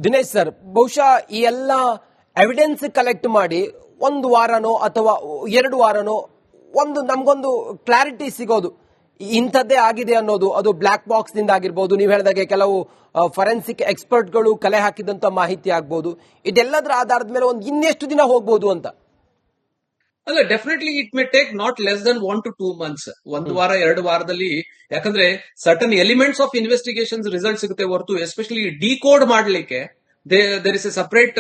Dinesh sir, ಬಹುಶಃ ಈ ಎಲ್ಲ ಎವಿಡೆನ್ಸ್ ಕಲೆಕ್ಟ್ ಮಾಡಿ ಒಂದು ವಾರನೋ ಅಥವಾ 2 ವಾರನೋ ನಮಗೊಂದು ಕ್ಲಾರಿಟಿ ಸಿಗೋದು ಇಂಥದ್ದೇ ಆಗಿದೆ ಅನ್ನೋದು, ಅದು ಬ್ಲಾಕ್ ಬಾಕ್ಸ್ ನಿಂದ ಆಗಿರ್ಬೋದು, ನೀವು ಹೇಳಿದಾಗೆ ಕೆಲವು ಫರೆನ್ಸಿಕ್ ಎಕ್ಸ್ಪರ್ಟ್ಗಳು ಕಲೆ ಹಾಕಿದಂತ ಮಾಹಿತಿ ಆಗ್ಬೋದು, ಇದೆಲ್ಲದರ ಆಧಾರದ ಮೇಲೆ ಇನ್ನೆಷ್ಟು ದಿನ ಹೋಗ್ಬೋದು ಅಂತ? ಅಲ್ಲ, definitely it may take not less than 1 to 2 months. 1 ವಾರ 2 ವಾರದಲ್ಲಿ, ಯಾಕಂದ್ರೆ certain elements of investigation result ಸಿಗುತ್ತೆ ಹೊರತು ಎಸ್ಪೆಷಲಿ ಡಿಕೋಡ್ ಮಾಡ್ಲಿಕ್ಕೆ there is a separate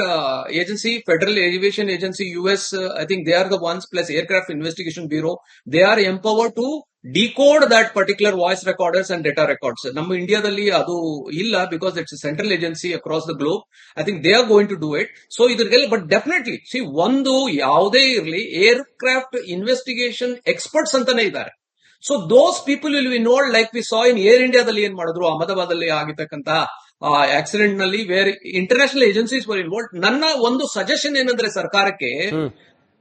agency, Federal Aviation Agency, US. I think they are the ones, plus Aircraft Investigation Bureau. They are empowered to decode that particular voice recorders and data records. ನಮ್ಮ ಇಂಡಿಯಾದಲ್ಲಿ ಅದು ಇಲ್ಲ, because it's a central agency across the globe. I think they are going to do it. So ಇದ್ರಿಗೆಲ್ಲ, but definitely see, ಒಂದು ಯಾವುದೇ ಇರಲಿ, aircraft investigation experts ಅಂತಾನೆ ಇದ್ದಾರೆ. So those people will be known, like we saw in air ಇಂಡಿಯಾದಲ್ಲಿ ಏನ್ ಮಾಡಿದ್ರು, ಅಹಮದಾಬಾದ್ ಅಲ್ಲಿ ಆಗಿರ್ತಕ್ಕಂತ ಆಕ್ಸಿಡೆಂಟ್ ನಲ್ಲಿ where international agencies were involve. ನನ್ನ ಒಂದು ಸಜೆಷನ್ ಏನಂದ್ರೆ ಸರ್ಕಾರಕ್ಕೆ,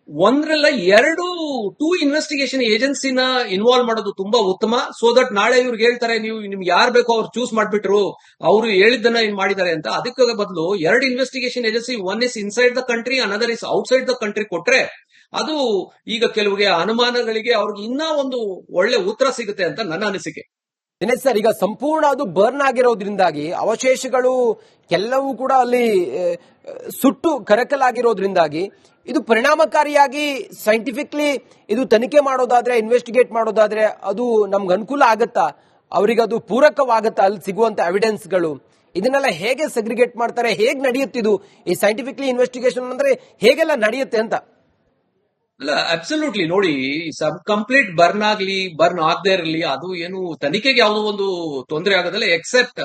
ಒಂದ್ರಲ್ಲ 2 ಇನ್ವೆಸ್ಟಿಗೇಷನ್ ಏಜೆನ್ಸಿನ ಇನ್ವಾಲ್ವ್ ಮಾಡೋದು ತುಂಬಾ ಉತ್ತಮ. ಸೊ ದಟ್ ನಾಳೆ ಇವ್ರಿಗೆ ಹೇಳ್ತಾರೆ, ನಿಮ್ಗೆ ಯಾರು ಬೇಕೋ ಅವ್ರು ಚೂಸ್ ಮಾಡ್ಬಿಟ್ರು, ಅವರು ಹೇಳಿದ್ದನ್ನ ಏನ್ ಮಾಡಿದ್ದಾರೆ ಅಂತ. ಅದಕ್ಕೆ ಬದಲು 2 investigation agency, one is inside the country, another is outside the country ಕೊಟ್ರೆ, ಅದು ಈಗ ಕೆಲವರಿಗೆ ಅನುಮಾನಗಳಿಗೆ ಅವ್ರಿಗೆ ಇನ್ನೂ ಒಂದು ಒಳ್ಳೆ ಉತ್ತರ ಸಿಗುತ್ತೆ ಅಂತ ನನ್ನ ಅನಿಸಿಕೆ. ದಿನೇಶ್ ಸರ್, ಈಗ ಸಂಪೂರ್ಣ ಅದು ಬರ್ನ್ ಆಗಿರೋದ್ರಿಂದಾಗಿ ಅವಶೇಷಗಳು ಎಲ್ಲವೂ ಕೂಡ ಅಲ್ಲಿ ಸುಟ್ಟು ಕರಕಲಾಗಿರೋದ್ರಿಂದಾಗಿ ಇದು ಪರಿಣಾಮಕಾರಿಯಾಗಿ ಸೈಂಟಿಫಿಕ್ಲಿ ಇದು ತನಿಖೆ ಮಾಡೋದಾದ್ರೆ, ಇನ್ವೆಸ್ಟಿಗೇಟ್ ಮಾಡೋದಾದ್ರೆ ಅದು ನಮ್ಗೆ ಅನುಕೂಲ ಆಗತ್ತಾ? ಅವರಿಗೆ ಅದು ಪೂರಕವಾಗತ್ತಾ ಅಲ್ಲಿ ಸಿಗುವಂತ ಎವಿಡೆನ್ಸ್ಗಳು? ಇದನ್ನೆಲ್ಲ ಹೇಗೆ ಸೆಗ್ರಿಗೇಟ್ ಮಾಡ್ತಾರೆ, ಹೇಗೆ ನಡೆಯುತ್ತಿದು ಈ ಸೈಂಟಿಫಿಕ್ಲಿ ಇನ್ವೆಸ್ಟಿಗೇಷನ್ ಅಂದ್ರೆ ಹೇಗೆಲ್ಲ ನಡೆಯುತ್ತೆ ಅಂತ? ಅಲ್ಲ, ಅಬ್ಸಲ್ಯೂಟ್ಲಿ ನೋಡಿ, ಕಂಪ್ಲೀಟ್ ಬರ್ನ್ ಆಗದೆ ಇರಲಿ, ಅದು ಏನು ತನಿಖೆಗೆ ಯಾವುದೋ ಒಂದು ತೊಂದರೆ ಆಗೋದಿಲ್ಲ, ಎಕ್ಸೆಪ್ಟ್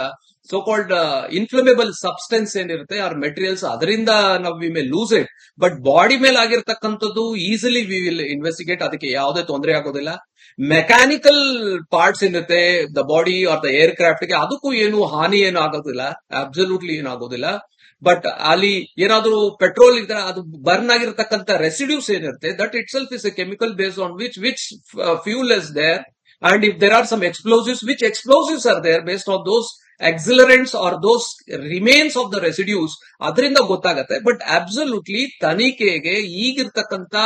ಸೋ ಕಾಲ್ಡ್ ಇನ್ಫ್ಲಮೇಬಲ್ ಸಬ್ಸ್ಟೆನ್ಸ್ ಏನಿರುತ್ತೆ, ಆರ್ ಮೆಟೀರಿಯಲ್ಸ್, ಅದರಿಂದ ನಾವು we may lose it. But body ಮೇಲೆ ಆಗಿರ್ತಕ್ಕಂಥದ್ದು ಈಸಿಲಿ ವಿ ವಿಲ್ ಇನ್ವೆಸ್ಟಿಗೇಟ್, ಅದಕ್ಕೆ ಯಾವುದೇ ತೊಂದರೆ ಆಗೋದಿಲ್ಲ. ಮೆಕ್ಯಾನಿಕಲ್ ಪಾರ್ಟ್ಸ್ ಏನಿರುತ್ತೆ ದ ಬಾಡಿ ಆರ್ ದ ಏರ್ ಕ್ರಾಫ್ಟ್ಗೆ, ಅದಕ್ಕೂ ಏನು ಹಾನಿ ಏನು ಆಗೋದಿಲ್ಲ, ಅಬ್ಸಲ್ಯೂಟ್ಲಿ ಏನಾಗೋದಿಲ್ಲ. ಬಟ್ ಅಲ್ಲಿ ಏನಾದ್ರೂ ಪೆಟ್ರೋಲ್ ಇದ್ರೆ, ಅದು ಬರ್ನ್ ಆಗಿರತಕ್ಕಂತ ರೆಸಿಡ್ಯೂಸ್ ಏನಿರುತ್ತೆ, that itself is a chemical based on which fuel is there, and if there are some explosives, which explosives are there based on those accelerants are those remains of the residues, ಅದರಿಂದ ಗೊತ್ತಾಗತ್ತೆ. But absolutely ತನಿಖೆಗೆ ಈಗಿರ್ತಕ್ಕಂತ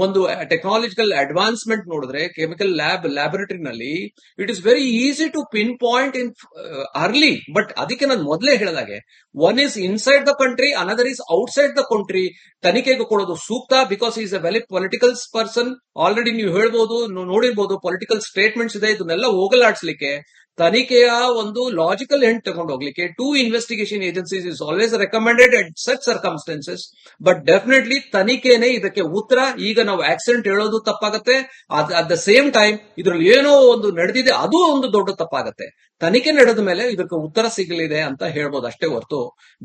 ಒಂದು technological advancement ನೋಡಿದ್ರೆ, chemical ಲ್ಯಾಬೊರೇಟರಿನಲ್ಲಿ it is very easy to pinpoint in early. But ಅದಕ್ಕೆ ನಾನು ಮೊದಲೇ ಹೇಳಿದಾಗೆ, one is inside the country, another is outside the country. ತನಿಖೆಗೆ ಕೊಡೋದು ಸೂಕ್ತ, because is A very political person. Already ನೀವು ಹೇಳ್ಬೋದು, ನೋಡಿರ್ಬೋದು, ಪೊಲಿಟಿಕಲ್ ಸ್ಟೇಟ್ಮೆಂಟ್ಸ್ ಇದೆ. ಇದನ್ನೆಲ್ಲ ಹೋಗಲಾಡಿಸ್ಲಿಕ್ಕೆ, ತನಿಖೆಯ ಒಂದು ಲಾಜಿಕಲ್ ಎಂಡ್ ತಗೊಂಡು ಹೋಗ್ಲಿಕ್ಕೆ 2 investigation agencies is always recommended at such circumstances. But definitely ತನಿಖೆನೇ ಇದಕ್ಕೆ ಉತ್ತರ. ಈಗ ನಾವು ಆಕ್ಸಿಡೆಂಟ್ ಹೇಳೋದು ತಪ್ಪಾಗತ್ತೆ, ಅಟ್ ದ ಸೇಮ್ ಟೈಮ್ ಇದ್ರಲ್ಲಿ ಏನೋ ಒಂದು ನಡೆದಿದೆ, ಅದು ಒಂದು ದೊಡ್ಡ ತಪ್ಪಾಗತ್ತೆ. ತನಿಖೆ ನಡೆದ ಮೇಲೆ ಇದಕ್ಕೆ ಉತ್ತರ ಸಿಗಲಿದೆ ಅಂತ ಹೇಳ್ಬೋದು ಅಷ್ಟೇ ಹೊರತು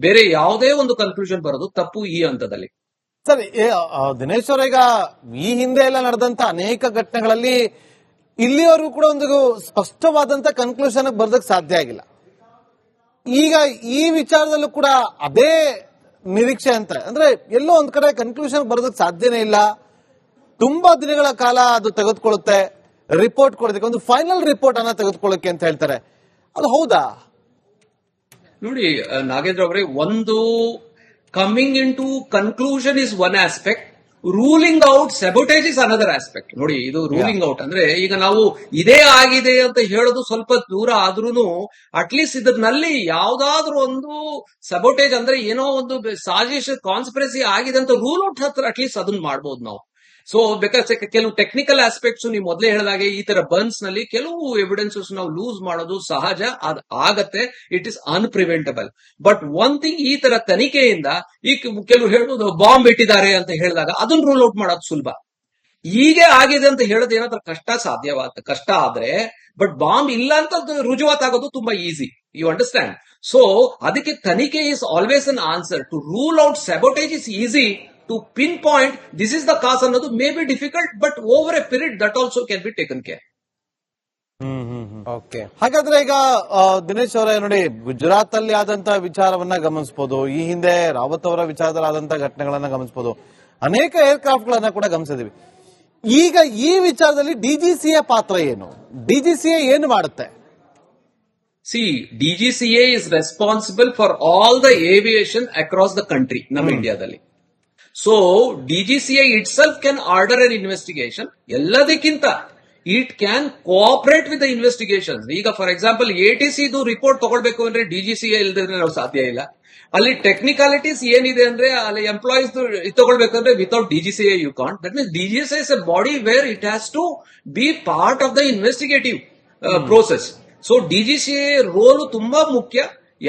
ಬೇರೆ ಯಾವುದೇ ಒಂದು ಕನ್ಕ್ಲೂಷನ್ ಬರೋದು ತಪ್ಪು ಈ ಹಂತದಲ್ಲಿ. ಸರ್, ದಿನೇಶ್ ಅವರ, ಈಗ ಈ ಹಿಂದೆ ಎಲ್ಲ ನಡೆದಂತ ಅನೇಕ ಘಟನೆಗಳಲ್ಲಿ ಇಲ್ಲಿವರೆಗೂ ಕೂಡ ಒಂದು ಸ್ಪಷ್ಟವಾದಂತ ಕನ್ಕ್ಲೂಷನ್ ಬರೋದಕ್ಕೆ ಸಾಧ್ಯ ಆಗಿಲ್ಲ. ಈಗ ಈ ವಿಚಾರದಲ್ಲೂ ಕೂಡ ಅದೇ ನಿರೀಕ್ಷೆ ಅಂತ, ಅಂದ್ರೆ ಎಲ್ಲೋ ಒಂದ್ ಕಡೆ ಕನ್ಕ್ಲೂಷನ್ ಬರೋದಕ್ಕೆ ಸಾಧ್ಯನೇ ಇಲ್ಲ. ತುಂಬಾ ದಿನಗಳ ಕಾಲ ಅದು ತೆಗೆದುಕೊಳ್ಳುತ್ತೆ ರಿಪೋರ್ಟ್ ಕೊಡೋದಕ್ಕೆ, ಒಂದು ಫೈನಲ್ ರಿಪೋರ್ಟ್ ಅನ್ನ ತೆಗೆದುಕೊಳ್ಳಕ್ಕೆ ಅಂತ ಹೇಳ್ತಾರೆ. ಅದು ಹೌದಾ? ನೋಡಿ ನಾಗೇಂದ್ರ ಅವರೇ, ಒಂದು coming in to conclusion is one aspect, ruling out sabotage is another aspect. ನೋಡಿ, ಇದು ರೂಲಿಂಗ್ ಔಟ್ ಅಂದ್ರೆ, ಈಗ ನಾವು ಇದೇ ಆಗಿದೆ ಅಂತ ಹೇಳೋದು ಸ್ವಲ್ಪ ದೂರ ಆದ್ರೂ, ಅಟ್ಲೀಸ್ಟ್ ಇದರಲ್ಲಿ ಯಾವ್ದಾದ್ರು ಒಂದು ಸೆಬೋಟೇಜ್ ಅಂದ್ರೆ ಏನೋ ಒಂದು ಸಾಜಿಶ್ ಕಾನ್ಸ್ಪಿರಸಿ ಆಗಿದೆ ಅಂತ ರೂಲ್ ಔಟ್ ಹತ್ರ ಅಟ್ಲೀಸ್ಟ್ ಅದನ್ನ ಮಾಡ್ಬೋದು ನಾವು. ಸೊ ಬೇಕಾದ್ರೆ ಕೆಲವು ಟೆಕ್ನಿಕಲ್ ಆಸ್ಪೆಕ್ಟ್ಸ್ ನೀವು ಮೊದಲೇ ಹೇಳಿದಾಗೆ, ಈ ತರ ಬರ್ನ್ಸ್ ನಲ್ಲಿ ಕೆಲವು ಎವಿಡೆನ್ಸಸ್ ನಾವು ಲೂಸ್ ಮಾಡೋದು ಸಹಜ, ಅದು ಆಗತ್ತೆ, it is unpreventable. But one thing, ಈ ತರ ತನಿಖೆಯಿಂದ ಈ ಕೆಲವು ಹೇಳೋದು ಬಾಂಬ್ ಇಟ್ಟಿದ್ದಾರೆ ಅಂತ ಹೇಳಿದಾಗ ಅದನ್ನ ರೂಲ್ ಔಟ್ ಮಾಡೋದು ಸುಲಭ. ಹೀಗೆ ಆಗಿದೆ ಅಂತ ಹೇಳೋದು ಏನಾದ್ರೂ ಕಷ್ಟ ಆದ್ರೆ, ಬಟ್ ಬಾಂಬ್ ಇಲ್ಲ ಅಂತ ರುಜುವಾತಾಗೋದು ತುಂಬಾ ಈಸಿ. You understand? ಸೊ ಅದಕ್ಕೆ ತನಿಖೆ is always an answer. To rule out sabotage is easy, to pinpoint this is the cause ಅನ್ನೋದು may be difficult, but over a period that also can be taken care. Okay, ಹಾಗಾದ್ರೆ ಈಗ ದಿನೇಶ್ ಅವರೇ, ನೋಡಿ, ಗುಜರಾತ್ ಅಲ್ಲಿ ಆದಂತ ವಿಚಾರವನ್ನ ಗಮನಿಸಬಹುದು, ಈ ಹಿಂದೆ ರಾವತ್ ಅವರ ವಿಚಾರದಲ್ಲಿ ಆದಂತ ಘಟನೆಗಳನ್ನ ಗಮನಿಸಬಹುದು, ಅನೇಕ ಏರ್ಕ್ರಾಫ್ಟ್ ಗಳನ್ನ ಕೂಡ ಗಮನಿಸಿದೀವಿ. ಈಗ ಈ ವಿಚಾರದಲ್ಲಿ ಡಿಜಿಸಿಎ ಪಾತ್ರ ಏನು? ಡಿಜಿಸಿಎ ಏನು ಮಾಡುತ್ತೆ? See DGCA is responsible for all the aviation across the country ನಮ್ಮ ಇಂಡಿಯಾದಲ್ಲಿ. So DGCA itself can order an investigation. ಎಲ್ಲದಕ್ಕಿಂತ it can cooperate with the investigation. ಈಗ ಫಾರ್ ಎಕ್ಸಾಂಪಲ್ ATC ರಿಪೋರ್ಟ್ ತಗೊಳ್ಬೇಕು ಅಂದ್ರೆ DGCA ಇಲ್ಲದ್ರೆ ನಾವು ಸಾಧ್ಯ ಇಲ್ಲ. ಅಲ್ಲಿ ಟೆಕ್ನಿಕಾಲಿಟೀಸ್ ಏನಿದೆ ಅಂದ್ರೆ ಅಲ್ಲಿ ಎಂಪ್ಲಾಯೀಸ್ ತಗೊಳ್ಬೇಕಂದ್ರೆ without DGCA you can't. That means DGCA is a body where it has to be part of the investigative process. So DGCA role ತುಂಬಾ ಮುಖ್ಯ.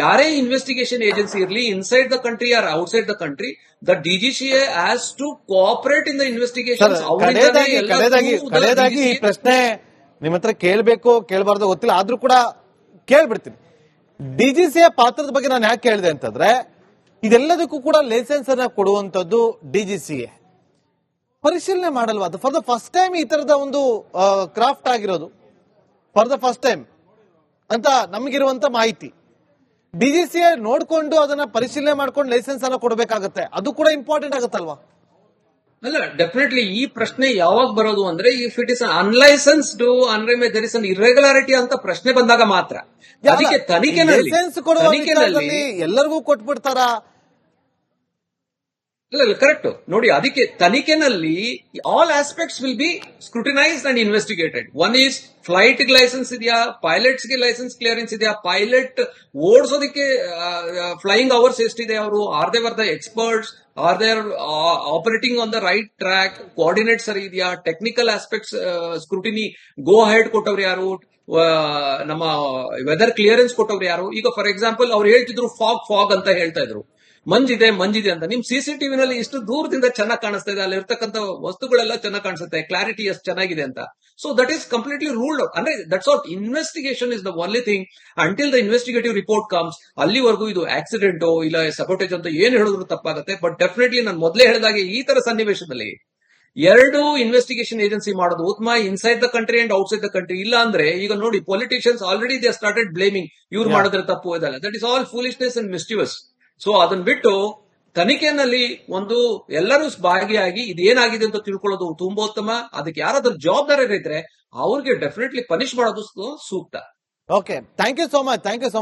ಯಾರೇ ಇನ್ವೆಸ್ಟಿಗೇಷನ್ ಏಜೆನ್ಸಿ ಇರಲಿ, inside the country or outside the country, the DGCA has to cooperate in the investigation. ಕಡೆಯದಾಗಿ ಈ ಪ್ರಶ್ನೆ ನಿಮ್ಮ ಹತ್ರ ಕೇಳಬೇಕು ಕೇಳಬಾರ್ದು ಗೊತ್ತಿಲ್ಲ, ಆದ್ರೂ ಕೂಡ ಕೇಳ್ಬಿಡ್ತೀನಿ. DGCA ಪಾತ್ರದ ಬಗ್ಗೆ ನಾನು ಯಾಕೆ ಕೇಳಿದೆ ಅಂತಂದ್ರೆ, ಇದೆಲ್ಲದಕ್ಕೂ ಕೂಡ ಲೈಸೆನ್ಸ್ ಅನ್ನ ಕೊಡುವಂತದ್ದು DGCA ಪರಿಶೀಲನೆ ಮಾಡಲ್ವಾ? ಅದು ಫಾರ್ ದ ಫಸ್ಟ್ ಟೈಮ್ ಈ ತರದ ಒಂದು ಕ್ರಾಫ್ಟ್ ಆಗಿರೋದು, ಫಾರ್ ದ ಫಸ್ಟ್ ಟೈಮ್ ಅಂತ ನಮಗಿರುವಂತ ಮಾಹಿತಿ. DGCA ನೋಡ್ಕೊಂಡು ಅದನ್ನ ಪರಿಶೀಲನೆ ಮಾಡ್ಕೊಂಡು ಲೈಸೆನ್ಸ್ ಅನ್ನ ಕೊಡಬೇಕಾಗತ್ತೆ. ಅದು ಕೂಡ ಇಂಪಾರ್ಟೆಂಟ್ ಆಗುತ್ತಲ್ವಾ? ಅಲ್ಲ, ಡೆಫಿನೆಟ್ಲಿ ಈ ಪ್ರಶ್ನೆ ಯಾವಾಗ ಬರೋದು ಅಂದ್ರೆ, if it is unlicensed there is an irregularity ಅಂತ ಪ್ರಶ್ನೆ ಬಂದಾಗ ಮಾತ್ರ. ಅದಕ್ಕೆ ಲೈಸೆನ್ಸ್ ಕೊಡುವ ಎಲ್ಲರಿಗೂ ಕೊಟ್ಬಿಡ್ತಾರ? ಇಲ್ಲ, ಕರೆಕ್ಟ್. ನೋಡಿ, ಅದಕ್ಕೆ ತನಿಖೆನಲ್ಲಿ all aspects will be scrutinised and investigated. One is flight licence ಇದೆಯಾ, ಪೈಲಟ್ಸ್ ಗೆ ಲೈಸೆನ್ಸ್ ಕ್ಲಿಯರೆನ್ಸ್ ಇದೆಯಾ, ಪೈಲಟ್ ಓಡಿಸೋದಕ್ಕೆ ಫ್ಲೈಯಿಂಗ್ ಅವರ್ಸ್ ಎಷ್ಟಿದೆ, ಅವರು are they were the experts, are there operating on the right track, coordinate ಸರಿ ಇದೆಯಾ, technical aspects scrutiny go ahead ಕೊಟ್ಟವ್ರು ಯಾರು, ನಮ್ಮ ವೆದರ್ ಕ್ಲಿಯರೆನ್ಸ್ ಕೊಟ್ಟವ್ರು ಯಾರು. ಈಗ ಫಾರ್ ಎಕ್ಸಾಂಪಲ್ ಅವ್ರು ಹೇಳ್ತಿದ್ರು ಫಾಗ್ ಅಂತ ಹೇಳ್ತಾ ಇದ್ರು, ಮಂಜಿದೆ ಅಂತ. ನಿಮ್ CCTV ನಲ್ಲಿ ಇಷ್ಟು ದೂರದಿಂದ ಚೆನ್ನಾಗಿ ಕಾಣಿಸ್ತಾ ಇದೆ, ಅಲ್ಲಿ ಇರ್ತಕ್ಕಂಥ ವಸ್ತುಗಳೆಲ್ಲ ಚೆನ್ನಾಗಿ ಕಾಣಿಸುತ್ತೆ, ಕ್ಲಾರಿಟಿ ಎಷ್ಟು ಚೆನ್ನಾಗಿದೆ ಅಂತ. So that is completely ruled. ಅಂದ್ರೆ that's what investigation is the only thing until the investigative report comes. ಅಲ್ಲಿವರೆಗೂ ಇದು ಆಕ್ಸಿಡೆಂಟೋ ಇಲ್ಲ ಸಬೋಟೇಜ್ ಅಂತ ಏನ್ ಹೇಳಿದ್ರು ತಪ್ಪಾಗುತ್ತೆ. ಬಟ್ ಡೆಫಿನೆಟ್ಲಿ ನಾನು ಮೊದಲೇ ಹೇಳಿದಾಗೆ ಈ ತರ ಸನ್ನಿವೇಶದಲ್ಲಿ ಎರಡು ಇನ್ವೆಸ್ಟಿಗೇಷನ್ ಏಜೆನ್ಸಿ ಮಾಡೋದು ಉತ್ತಮ, inside the country and outside the country. ಇಲ್ಲ ಅಂದ್ರೆ ಈಗ ನೋಡಿ, politicians already they started blaming, ಇವ್ರು ಮಾಡಿದ್ರೆ ತಪ್ಪು ಇದಲ್ಲ. That is all foolishness and ಮಿಸ್ಚಿವಸ್. So ಅದನ್ನ ಬಿಟ್ಟು ತನಿಖೆನಲ್ಲಿ ಒಂದು ಎಲ್ಲರೂ ಭಾಗಿಯಾಗಿ ಇದೇನಾಗಿದೆ ಅಂತ ತಿಳ್ಕೊಳ್ಳೋದು ತುಂಬಾ ಉತ್ತಮ. ಅದಕ್ಕೆ ಯಾರಾದ್ರೂ ಜವಾಬ್ದಾರಿಗಳಿದ್ರೆ ಅವ್ರಿಗೆ ಡೆಫಿನೆಟ್ಲಿ ಪನಿಷ್ ಮಾಡೋದು ಸೂಕ್ತ. Okay, thank you so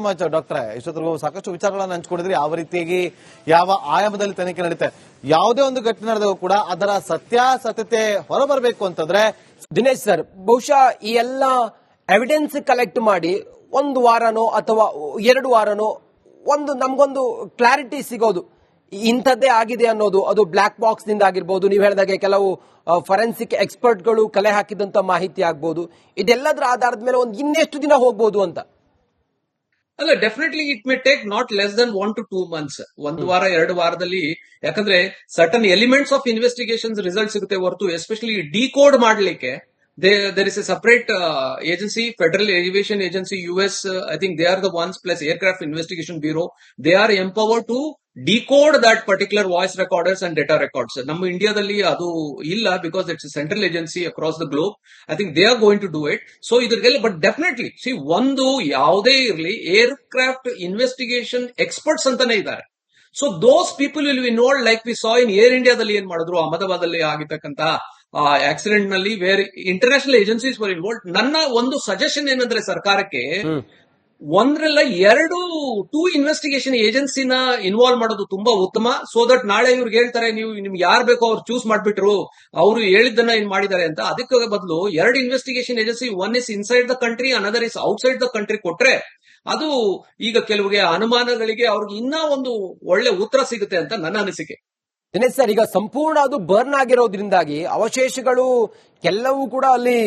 much ಡಾಕ್ಟ್ರೆ. ಇಷ್ಟೊತ್ತರೆಗೂ ಸಾಕಷ್ಟು ವಿಚಾರಗಳನ್ನ ಹಂಚ್ಕೊಂಡಿದ್ರಿ. ಯಾವ ರೀತಿಯಾಗಿ ಯಾವ ಆಯಾಮದಲ್ಲಿ ತನಿಖೆ ನಡೀತೆ, ಯಾವುದೇ ಒಂದು ಘಟನೆ ನಡೆದಾಗ ಕೂಡ ಅದರ ಸತ್ಯಾಸತ್ಯತೆ ಹೊರಬರಬೇಕು ಅಂತಂದ್ರೆ. ದಿನೇಶ್ ಸರ್, ಬಹುಶಃ ಈ ಎಲ್ಲ ಎವಿಡೆನ್ಸ್ ಕಲೆಕ್ಟ್ ಮಾಡಿ ಒಂದು ವಾರನೋ ಅಥವಾ 2 ವಾರನೋ ನಮ್ಗೊಂದು ಕ್ಲಾರಿಟಿ ಸಿಗೋದು, ಇಂಥದ್ದೇ ಆಗಿದೆ ಅನ್ನೋದು. ಅದು ಬ್ಲಾಕ್ ಬಾಕ್ಸ್ ನಿಂದ ಆಗಿರ್ಬೋದು, ನೀವು ಹೇಳಿದಾಗೆ ಕೆಲವು ಫರೆನ್ಸಿಕ್ ಎಕ್ಸ್ಪರ್ಟ್ಗಳು ಕಲೆ ಹಾಕಿದಂತ ಮಾಹಿತಿ ಆಗ್ಬೋದು. ಇದೆಲ್ಲದರ ಆಧಾರದ ಮೇಲೆ ಇನ್ನೆಷ್ಟು ದಿನ ಹೋಗ್ಬೋದು ಅಂತ? ಅಲ್ಲ, definitely it may take not less than 1 to 2 months. 1 ವಾರ 2 ವಾರದಲ್ಲಿ, ಯಾಕಂದ್ರೆ certain elements of investigation result ಸಿಗುತ್ತೆ ಹೊರತು ಎಸ್ಪೆಷಲಿ ಡಿಕೋಡ್ ಮಾಡ್ಲಿಕ್ಕೆ there is a separate agency, Federal Aviation Agency, US, I think they are the ones, plus Aircraft Investigation Bureau. They are empowered to decode that particular voice recorders and data records. ನಮ್ಮ ಇಂಡಿಯಾದಲ್ಲಿ ಅದು ಇಲ್ಲ, because it's a central agency across the globe. I think they are going to do it. So ಇದ್ರಲ್ಲಿ, but definitely, see, ಒಂದು ಯಾವುದೇ ಇರಲಿ, aircraft investigation experts ಅಂತಾನೆ ಇದ್ದಾರೆ. So those people will be known, like we saw in air ಇಂಡಿಯಾದಲ್ಲಿ ಏನ್ ಮಾಡಿದ್ರು, ಅಹಮದಾಬಾದ್ ಅಲ್ಲಿ ಆಗಿರ್ತಕ್ಕಂತ ಆಕ್ಸಿಡೆಂಟ್ ನಲ್ಲಿ where international agencies were involved. ನನ್ನ ಒಂದು ಸಜೆಷನ್ ಏನಂದ್ರೆ ಸರ್ಕಾರಕ್ಕೆ, ಒಂದ್ರಲ್ಲ 2 ಇನ್ವೆಸ್ಟಿಗೇಷನ್ ಏಜೆನ್ಸಿನ ಇನ್ವಾಲ್ವ್ ಮಾಡೋದು ತುಂಬಾ ಉತ್ತಮ. ಸೊ ದಟ್ ನಾಳೆ ಇವ್ರಿಗೆ ಹೇಳ್ತಾರೆ, ನೀವು ನಿಮ್ಗೆ ಯಾರು ಬೇಕೋ ಅವ್ರು ಚೂಸ್ ಮಾಡ್ಬಿಟ್ರು, ಅವರು ಹೇಳಿದ್ದನ್ನ ಏನ್ ಮಾಡಿದ್ದಾರೆ ಅಂತ. ಅದಕ್ಕೆ ಬದಲು 2 investigation agency, one is inside the country, another is outside the country ಕೊಟ್ರೆ, ಅದು ಈಗ ಕೆಲವರಿಗೆ ಅನುಮಾನಗಳಿಗೆ ಅವ್ರಿಗೆ ಇನ್ನೂ ಒಂದು ಒಳ್ಳೆ ಉತ್ತರ ಸಿಗುತ್ತೆ ಅಂತ ನನ್ನ ಅನಿಸಿಕೆ. ದಿನೇಶ್ ಸರ್, ಈಗ ಸಂಪೂರ್ಣ ಅದು ಬರ್ನ್ ಆಗಿರೋದ್ರಿಂದಾಗಿ ಅವಶೇಷಗಳು ಎಲ್ಲವೂ ಕೂಡ ಅಲ್ಲಿ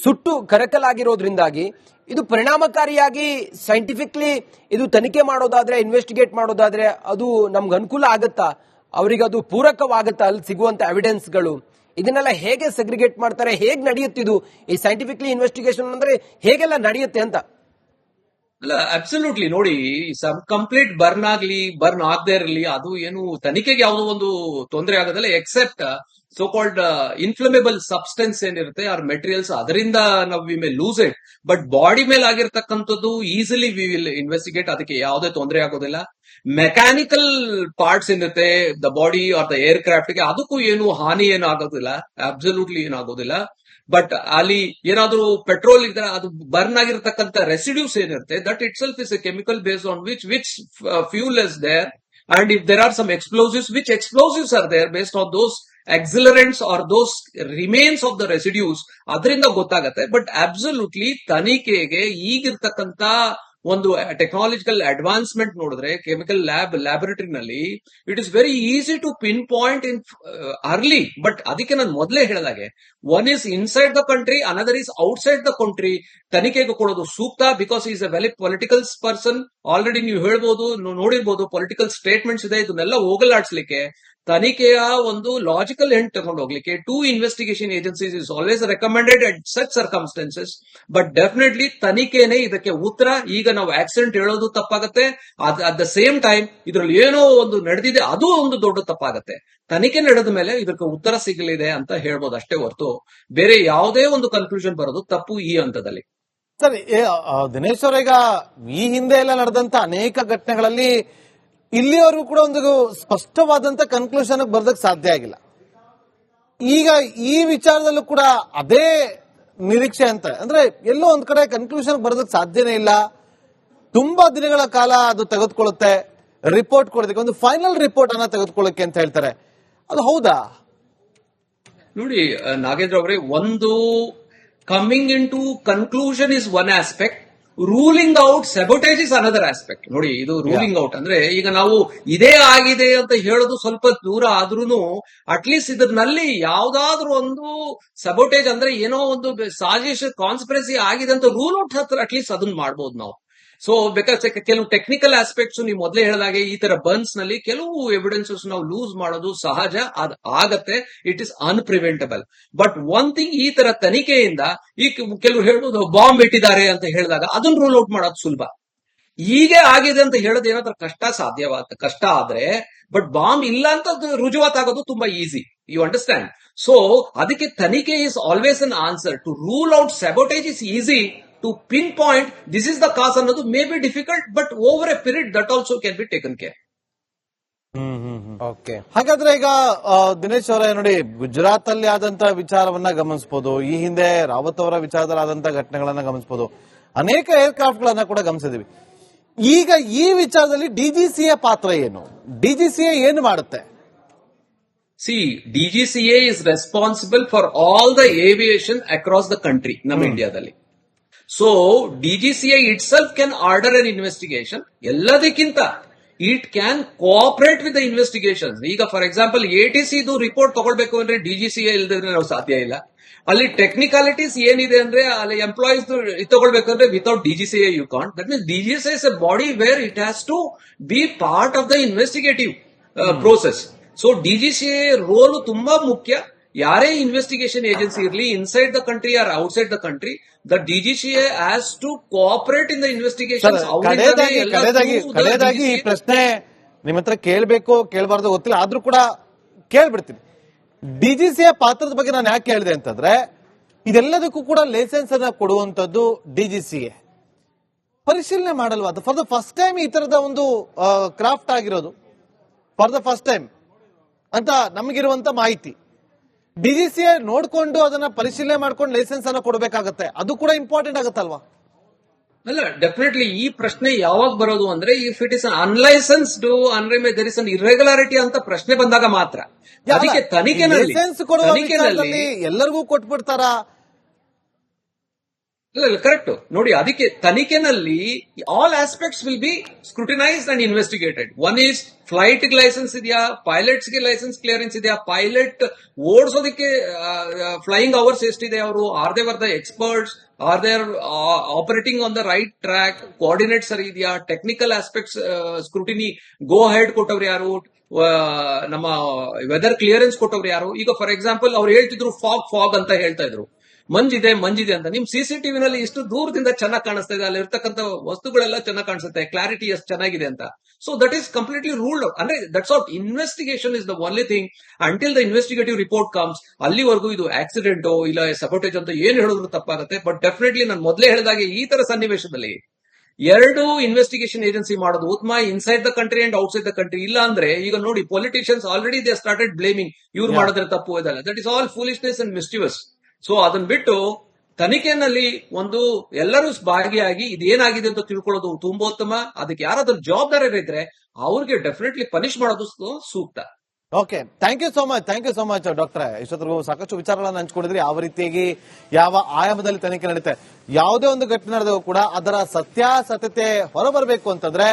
ಸುಟ್ಟು ಕರಕಲಾಗಿರೋದ್ರಿಂದಾಗಿ ಇದು ಪರಿಣಾಮಕಾರಿಯಾಗಿ ಸೈಂಟಿಫಿಕ್ಲಿ ಇದು ತನಿಖೆ ಮಾಡೋದಾದ್ರೆ, ಇನ್ವೆಸ್ಟಿಗೇಟ್ ಮಾಡೋದಾದ್ರೆ ಅದು ನಮ್ಗೆ ಅನುಕೂಲ ಆಗುತ್ತಾ? ಅವರಿಗೆ ಅದು ಪೂರಕವಾಗುತ್ತಾ ಅಲ್ಲಿ ಸಿಗುವಂತ ಎವಿಡೆನ್ಸ್ಗಳು? ಇದನ್ನೆಲ್ಲ ಹೇಗೆ ಸೆಗ್ರಿಗೇಟ್ ಮಾಡ್ತಾರೆ, ಹೇಗೆ ನಡೆಯುತ್ತಿದ್ದು ಈ ಸೈಂಟಿಫಿಕ್ಲಿ ಇನ್ವೆಸ್ಟಿಗೇಷನ್ ಅಂದ್ರೆ ಹೇಗೆಲ್ಲ ನಡೆಯುತ್ತೆ ಅಂತ? ಅಲ್ಲ, ಅಬ್ಸಲ್ಯೂಟ್ಲಿ. ನೋಡಿ, ಸಬ್ ಕಂಪ್ಲೀಟ್ ಬರ್ನ್ ಆಗದೆ ಇರಲಿ, ಅದು ಏನು ತನಿಖೆಗೆ ಯಾವುದೋ ಒಂದು ತೊಂದರೆ ಆಗೋದಿಲ್ಲ, ಎಕ್ಸೆಪ್ಟ್ ಸೋ ಕಾಲ್ಡ್ ಇನ್ಫ್ಲಮೇಬಲ್ ಸಬ್ಸ್ಟೆನ್ಸ್ ಏನಿರುತ್ತೆ, ಆರ್ ಮೆಟೀರಿಯಲ್ಸ್, ಅದರಿಂದ ನಾವು we may lose it. But body ಮೇಲೆ ಆಗಿರ್ತಕ್ಕಂಥದ್ದು ಈಸಿಲಿ ವಿ ವಿಲ್ ಇನ್ವೆಸ್ಟಿಗೇಟ್, ಅದಕ್ಕೆ ಯಾವುದೇ ತೊಂದರೆ ಆಗೋದಿಲ್ಲ. ಮೆಕ್ಯಾನಿಕಲ್ ಪಾರ್ಟ್ಸ್ ಏನಿರುತ್ತೆ the body or the air craft ಗೆ, ಅದಕ್ಕೂ ಏನು ಹಾನಿ ಏನು ಆಗೋದಿಲ್ಲ, ಅಬ್ಸಲ್ಯೂಟ್ಲಿ ಏನಾಗೋದಿಲ್ಲ. ಬಟ್ ಅಲ್ಲಿ ಏನಾದ್ರೂ ಪೆಟ್ರೋಲ್ ಇದ್ರೆ ಅದು ಬರ್ನ್ ಆಗಿರತಕ್ಕಂತ ರೆಸಿಡ್ಯೂಸ್ ಏನಿರುತ್ತೆ that itself is a chemical based on which fuel is there. And if there are some explosives, which explosives are there based on those accelerants or those remains of the residues, ಅದರಿಂದ ಗೊತ್ತಾಗತ್ತೆ. But absolutely ತನಿಖೆಗೆ ಈಗಿರ್ತಕ್ಕಂತ ಒಂದು technological advancement ನೋಡಿದ್ರೆ chemical ಲ್ಯಾಬೊರೇಟರಿನಲ್ಲಿ it is very easy to pinpoint in early. But ಅದಕ್ಕೆ ನಾನು ಮೊದಲೇ ಹೇಳಿದಾಗೆ one is inside the country, another is outside the country. ತನಿಖೆಗೆ ಕೊಡೋದು ಸೂಕ್ತ, because is a very political person. Already ನೀವು ಹೇಳ್ಬೋದು, ನೋಡಿರ್ಬೋದು, ಪೊಲಿಟಿಕಲ್ ಸ್ಟೇಟ್ಮೆಂಟ್ಸ್ ಇದೆ. ಇದನ್ನೆಲ್ಲ ಹೋಗಲಾಡಿಸ್ಲಿಕ್ಕೆ ತನಿಖೆಯ ಒಂದು ಲಾಜಿಕಲ್ ಎಂಡ್ ತಗೊಂಡು ಹೋಗ್ಲಿಕ್ಕೆ two investigation agencies is always recommended at such circumstances. But definitely ತನಿಖೆನೇ ಇದಕ್ಕೆ ಉತ್ತರ. ಈಗ ನಾವು ಆಕ್ಸಿಡೆಂಟ್ ಹೇಳೋದು ತಪ್ಪಾಗತ್ತೆ, ಅಟ್ ದ ಸೇಮ್ ಟೈಮ್ ಇದರಲ್ಲಿ ಏನೋ ಒಂದು ನಡೆದಿದೆ ಅದು ಒಂದು ದೊಡ್ಡ ತಪ್ಪಾಗತ್ತೆ. ತನಿಖೆ ನಡೆದ ಮೇಲೆ ಇದಕ್ಕೆ ಉತ್ತರ ಸಿಗಲಿದೆ ಅಂತ ಹೇಳ್ಬೋದು ಅಷ್ಟೇ ಹೊರತು ಬೇರೆ ಯಾವುದೇ ಒಂದು ಕನ್ಕ್ಲೂಷನ್ ಬರೋದು ತಪ್ಪು ಈ ಹಂತದಲ್ಲಿ. ಸರಿ, ದಿನೇಶ್ ಅವರೀಗ ಈ ಹಿಂದೆ ಎಲ್ಲ ನಡೆದಂತ ಅನೇಕ ಘಟನೆಗಳಲ್ಲಿ ಇಲ್ಲಿವರೆಗೂ ಕೂಡ ಒಂದು ಸ್ಪಷ್ಟವಾದಂತ ಕನ್ಕ್ಲೂಷನ್ ಬರ್ದಕ್ ಸಾಧ್ಯ ಆಗಿಲ್ಲ. ಈಗ ಈ ವಿಚಾರದಲ್ಲೂ ಕೂಡ ಅದೇ ನಿರೀಕ್ಷೆ ಅಂತ ಅಂದ್ರೆ ಎಲ್ಲೋ ಒಂದ್ ಕಡೆ ಕನ್ಕ್ಲೂಷನ್ ಬರೋದಕ್ಕೆ ಸಾಧ್ಯನೇ ಇಲ್ಲ. ತುಂಬಾ ದಿನಗಳ ಕಾಲ ಅದು ತೆಗೆದುಕೊಳ್ಳುತ್ತೆ ರಿಪೋರ್ಟ್ ಕೊಡೋದಕ್ಕೆ, ಒಂದು ಫೈನಲ್ ರಿಪೋರ್ಟ್ ಅನ್ನ ತೆಗೆದುಕೊಳ್ಳಕ್ಕೆ ಅಂತ ಹೇಳ್ತಾರೆ. ಅದು ಹೌದಾ? ನೋಡಿ ನಾಗೇಂದ್ರ ಅವರೇ, ಒಂದು coming in to conclusion is one aspect, ruling out sabotage is another aspect. ನೋಡಿ, ಇದು ರೂಲಿಂಗ್ ಔಟ್ ಅಂದ್ರೆ ಈಗ ನಾವು ಇದೇ ಆಗಿದೆ ಅಂತ ಹೇಳೋದು ಸ್ವಲ್ಪ ದೂರ ಆದ್ರೂ ಅಟ್ಲೀಸ್ಟ್ ಇದರಲ್ಲಿ ಯಾವ್ದಾದ್ರು ಒಂದು ಸೆಬೋಟೇಜ್ ಅಂದ್ರೆ ಏನೋ ಒಂದು ಸಾಜಿಶ್ ಕಾನ್ಸ್ಪಿರಸಿ ಆಗಿದೆ ಅಂತ ರೂಲ್ ಔಟ್ ಹತ್ರ ಅಟ್ಲೀಸ್ಟ್ ಅದನ್ನ ಮಾಡ್ಬೋದು ನಾವು. ಸೊ ಬೇಕಾದ್ರೆ ಕೆಲವು ಟೆಕ್ನಿಕಲ್ ಆಸ್ಪೆಕ್ಟ್ಸ್ ನೀವು ಮೊದಲೇ ಹೇಳಿದಾಗೆ ಈ ತರ ಬರ್ನ್ಸ್ ನಲ್ಲಿ ಕೆಲವು ಎವಿಡೆನ್ಸಸ್ ನಾವು ಲೂಸ್ ಮಾಡೋದು ಸಹಜ, ಅದು ಆಗತ್ತೆ, it is unpreventable. But one thing, ಈ ತರ ತನಿಖೆಯಿಂದ ಈ ಕೆಲವರು ಹೇಳ್ಬೋದು ಬಾಂಬ್ ಇಟ್ಟಿದ್ದಾರೆ ಅಂತ ಹೇಳಿದಾಗ ಅದನ್ನ ರೂಲ್ ಔಟ್ ಮಾಡೋದು ಸುಲಭ. ಹೀಗೆ ಆಗಿದೆ ಅಂತ ಹೇಳೋದು ಏನಾದ್ರೂ ಕಷ್ಟ ಆದ್ರೆ, ಬಟ್ ಬಾಂಬ್ ಇಲ್ಲ ಅಂತ ರುಜುವಾತಾಗೋದು ತುಂಬಾ ಈಸಿ. You understand? ಸೊ ಅದಕ್ಕೆ ತನಿಖೆ is always an answer. To rule out sabotage is easy, to pinpoint this is the cause ಅನ್ನೋದು may be difficult, but over a period that also can be taken care. Okay, ಹಾಗಾದ್ರೆ ಈಗ ದಿನೇಶ್ ಅವರೇ ನೋಡಿ, ಗುಜರಾತ್ ಅಲ್ಲಿ ಆದಂತ ವಿಚಾರವನ್ನ ಗಮನಿಸಬಹುದು, ಈ ಹಿಂದೆ ರಾವತ್ ಅವರ ವಿಚಾರದಲ್ಲಿ ಆದಂತ ಘಟನೆಗಳನ್ನ ಗಮನಿಸಬಹುದು, ಅನೇಕ ಏರ್ಕ್ರಾಫ್ಟ್ ಗಳನ್ನ ಕೂಡ ಗಮನಿಸಿದೀವಿ. ಈಗ ಈ ವಿಚಾರದಲ್ಲಿ ಡಿಜಿಸಿಎ ಪಾತ್ರ ಏನು? ಡಿಜಿಸಿಎ ಏನು ಮಾಡುತ್ತೆ? See, DGCA is responsible for all the aviation across the country, ನಮ್ಮ ಇಂಡಿಯಾದಲ್ಲಿ. So DGCA itself can order an investigation. ಎಲ್ಲದಕ್ಕಿಂತ it can cooperate with the investigation. ಈಗ ಫಾರ್ ಎಕ್ಸಾಂಪಲ್ ATC ರಿಪೋರ್ಟ್ ತಗೊಳ್ಬೇಕು ಅಂದ್ರೆ DGCA ಇಲ್ಲದ್ರೆ ನಾವು ಸಾಧ್ಯ ಇಲ್ಲ. ಅಲ್ಲಿ ಟೆಕ್ನಿಕಾಲಿಟೀಸ್ ಏನಿದೆ ಅಂದ್ರೆ ಅಲ್ಲಿ ಎಂಪ್ಲಾಯೀಸ್ ತಗೊಳ್ಬೇಕಂದ್ರೆ without DGCA you can't. That means DGCA is a body where it has to be part of the investigative process. So DGCA role ತುಂಬಾ ಮುಖ್ಯ. ಯಾರೇ ಇನ್ವೆಸ್ಟಿಗೇಷನ್ ಏಜೆನ್ಸಿ ಇರಲಿ, inside the country or outside the country, the DGCA has to cooperate in the investigation. ಕಡೆಯದಾಗಿ ಈ ಪ್ರಶ್ನೆ ನಿಮ್ಮ ಹತ್ರ ಕೇಳಬೇಕು ಕೇಳಬಾರ್ದು ಗೊತ್ತಿಲ್ಲ, ಆದ್ರೂ ಕೂಡ ಕೇಳ್ಬಿಡ್ತೀನಿ. DGCA ಪಾತ್ರದ ಬಗ್ಗೆ ನಾನು ಯಾಕೆ ಹೇಳಿದೆ ಅಂತಂದ್ರೆ, ಇದೆಲ್ಲದಕ್ಕೂ ಕೂಡ ಲೈಸೆನ್ಸ್ ಅನ್ನ ಕೊಡುವಂತದ್ದು DGCA. ಪರಿಶೀಲನೆ ಮಾಡಲ್ವಾ? ಅದು ಫಾರ್ ದ ಫಸ್ಟ್ ಟೈಮ್ ಈ ತರದ ಒಂದು ಕ್ರಾಫ್ಟ್ ಆಗಿರೋದು, ಫಾರ್ ದ ಫಸ್ಟ್ ಟೈಮ್ ಅಂತ ನಮಗಿರುವಂತ ಮಾಹಿತಿ. DGCA ನೋಡ್ಕೊಂಡು ಅದನ್ನ ಪರಿಶೀಲನೆ ಮಾಡ್ಕೊಂಡು ಲೈಸೆನ್ಸ್ ಅನ್ನ ಕೊಡಬೇಕಾಗತ್ತೆ. ಅದು ಕೂಡ ಇಂಪಾರ್ಟೆಂಟ್ ಆಗುತ್ತಲ್ವಾ? ಅಲ್ಲ, ಡೆಫಿನೆಟ್ಲಿ ಈ ಪ್ರಶ್ನೆ ಯಾವಾಗ ಬರೋದು ಅಂದ್ರೆ, ಇಫ್ ಇಟ್ ಇಸ್ ಅನ್ಲೈಸೆನ್ಸ್ಡ್ ಅಂದ್ರೆ ದೇರ್ ಇಸ್ ಅನ್ ಇರ್ರೆಗ್ಯುಲಾರಿಟಿ ಅಂತ ಪ್ರಶ್ನೆ ಬಂದಾಗ ಮಾತ್ರ. ಅದಕ್ಕೆ ಲೈಸೆನ್ಸ್ ಕೊಡುವ ಎಲ್ಲರಿಗೂ ಕೊಟ್ಬಿಡ್ತಾರ? ಇಲ್ಲ, ಕರೆಕ್ಟ್. ನೋಡಿ, ಅದಕ್ಕೆ ತನಿಖೆನಲ್ಲಿ all aspects will be scrutinised and investigated. One is flight licence ಇದೆಯಾ, ಪೈಲಟ್ಸ್ ಗೆ ಲೈಸೆನ್ಸ್ ಕ್ಲಿಯರೆನ್ಸ್ ಇದೆಯಾ, ಪೈಲಟ್ ಓಡಿಸೋದಕ್ಕೆ ಫ್ಲೈಯಿಂಗ್ ಅವರ್ಸ್ ಎಷ್ಟಿದೆ, ಅವರು are they were the experts, are they operating on the right track, coordinate ಸರಿ ಇದೆಯಾ, technical aspects scrutiny go ahead ಕೊಟ್ಟವ್ರು ಯಾರು, ನಮ್ಮ ವೆದರ್ ಕ್ಲಿಯರೆನ್ಸ್ ಕೊಟ್ಟವ್ರು ಯಾರು. ಈಗ ಫಾರ್ ಎಕ್ಸಾಂಪಲ್ ಅವ್ರು ಹೇಳ್ತಿದ್ರು ಫಾಗ್ ಅಂತ ಹೇಳ್ತಾ ಇದ್ರು, ಮಂಜಿದೆ ಅಂತ. ನಿಮ್ CCTV ನಲ್ಲಿ ಇಷ್ಟು ದೂರದಿಂದ ಚೆನ್ನಾಗಿ ಕಾಣಿಸ್ತಾ ಇದೆ, ಅಲ್ಲಿ ಇರ್ತಕ್ಕಂಥ ವಸ್ತುಗಳೆಲ್ಲ ಚೆನ್ನಾಗಿ ಕಾಣಿಸುತ್ತೆ, ಕ್ಲಾರಿಟಿ ಎಷ್ಟು ಚೆನ್ನಾಗಿದೆ ಅಂತ. So that is completely ruled out. ಅಂದ್ರೆ that's what investigation is the only thing. Until the investigative report comes, ಅಲ್ಲಿವರೆಗೂ ಇದು ಆಕ್ಸಿಡೆಂಟ್ ಇಲ್ಲ ಸಬೋಟೇಜ್ ಅಂತ ಏನ್ ಹೇಳಿದ್ರು ತಪ್ಪಾಗುತ್ತೆ. ಬಟ್ ಡೆಫಿನೆಟ್ಲಿ ನಾನು ಮೊದಲೇ ಹೇಳಿದಾಗೆ ಈ ತರ ಸನ್ನಿವೇಶದಲ್ಲಿ ಎರಡು ಇನ್ವೆಸ್ಟಿಗೇಷನ್ ಏಜೆನ್ಸಿ ಮಾಡೋದು ಉತ್ತಮ, inside the country and outside the country. ಇಲ್ಲ ಅಂದ್ರೆ ಈಗ ನೋಡಿ, politicians already they started blaming, ಇವ್ರು ಮಾಡಿದ್ರೆ ತಪ್ಪು ಇದಲ್ಲ. That is all foolishness and ಮಿಸ್ಚಿವಸ್. So ಅದನ್ನ ಬಿಟ್ಟು ತನಿಖೆನಲ್ಲಿ ಒಂದು ಎಲ್ಲರೂ ಭಾಗಿಯಾಗಿ ಇದೇನಾಗಿದೆ ಅಂತ ತಿಳ್ಕೊಳ್ಳೋದು ತುಂಬೋತ್ತಮ. ಅದಕ್ಕೆ ಯಾರಾದ್ರೂ ಜವಾಬ್ದಾರರಿದ್ರೆ ಅವ್ರಿಗೆ ಡೆಫಿನೆಟ್ಲಿ ಪನಿಷ್ ಮಾಡೋದು ಸೂಕ್ತ. Okay, thank you so much ಡಾಕ್ಟ್ರೆ. ಇಷ್ಟೊತ್ತರೆಗೂ ಸಾಕಷ್ಟು ವಿಚಾರಗಳನ್ನ ಹಂಚ್ಕೊಂಡಿದ್ರಿ. ಯಾವ ರೀತಿಯಾಗಿ ಯಾವ ಆಯಾಮದಲ್ಲಿ ತನಿಖೆ ನಡೀತೆ, ಯಾವುದೇ ಒಂದು ಘಟನೆ ನಡೆದರೂ ಕೂಡ ಅದರ ಸತ್ಯಾಸತ್ಯತೆ ಹೊರಬರಬೇಕು ಅಂತಂದ್ರೆ